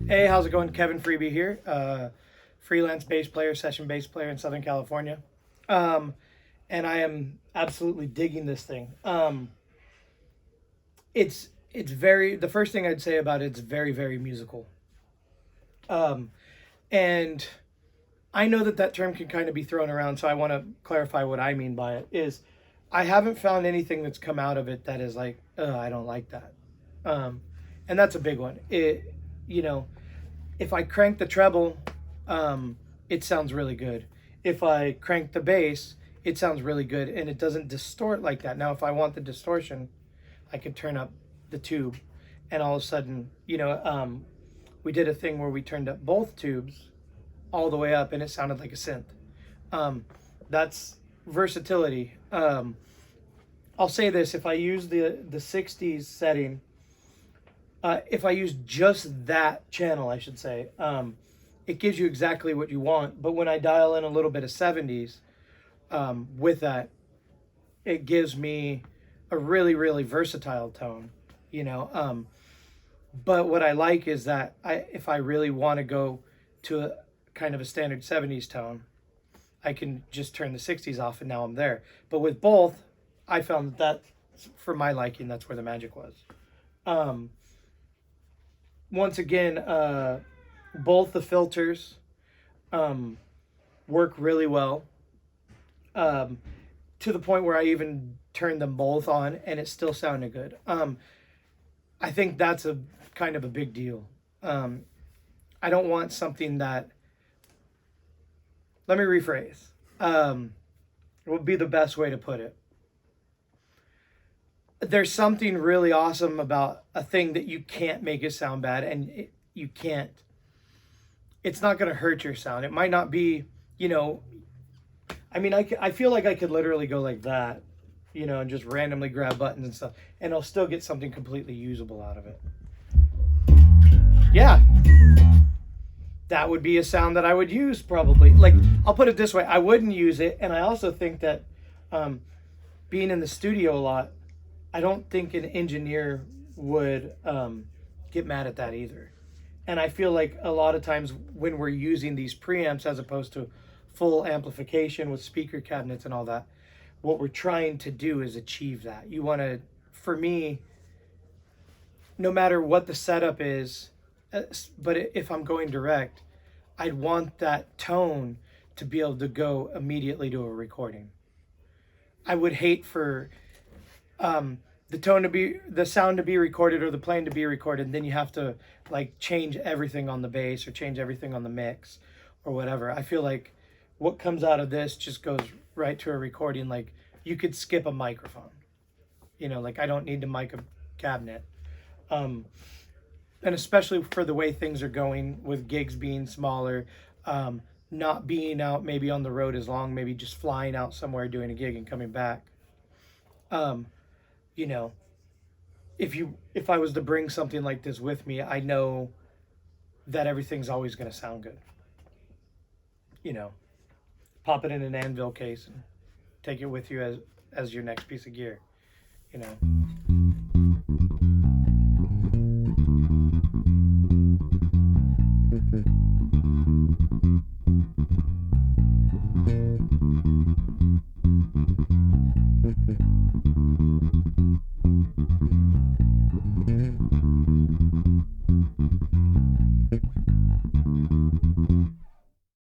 Hey, how's it going? Kevin Freeby here, freelance bass player, session bass player in Southern California. Um, and I am absolutely digging this thing. It's very, the first thing I'd say about it's very, very musical. Um, and I know that that term can kind of be thrown around, so I want to clarify what I mean by it. Is I haven't found anything that's come out of it that is like, I don't like that. Um, and that's a big one. You know, if I crank the treble, it sounds really good. If I crank the bass, it sounds really good, and it doesn't distort like that. Now, if I want the distortion, I could turn up the tube, and all of a sudden, we did a thing where we turned up both tubes all the way up, and it sounded like a synth. Um, that's versatility. I'll say this: if I use the '60s setting, if I use just that channel, I should say, it gives you exactly what you want. But when I dial in a little bit of '70s with that, it gives me a really, really versatile tone. You know, but what I like is that if I really want to go to a kind of a standard '70s tone, I can just turn the '60s off and now I'm there. But with both, I found that for my liking, that's where the magic was. Um, Once again, both the filters um, work really well, um, to the point where I even turned them both on and it still sounded good. I think that's a kind of a big deal. Um, I don't want something that, let me rephrase. It would be the best way to put it. There's something really awesome about a thing that you can't make it sound bad, and you can't, it's not going to hurt your sound. It might not be, I mean, I feel like I could literally go like that, and just randomly grab buttons and stuff, and I'll still get something completely usable out of it. Yeah. That would be a sound that I would use probably. Like, I'll put it this way, I wouldn't use it, and I also think that being in the studio a lot, I don't think an engineer would get mad at that either. And I feel like a lot of times when we're using these preamps as opposed to full amplification with speaker cabinets and all that, what we're trying to do is achieve that. You want to, for me, no matter what the setup is, but if I'm going direct, I'd want that tone to be able to go immediately to a recording. I would hate for the sound to be recorded or the playing to be recorded, and then you have to like change everything on the bass or change everything on the mix or whatever. I feel like what comes out of this just goes right to a recording. Like, you could skip a microphone, like I don't need to mic a cabinet. And especially for the way things are going with gigs being smaller, not being out maybe on the road as long, maybe just flying out somewhere doing a gig and coming back. You know, if I was to bring something like this with me, I know that everything's always going to sound good. Pop it in an anvil case and take it with you as your next piece of gear.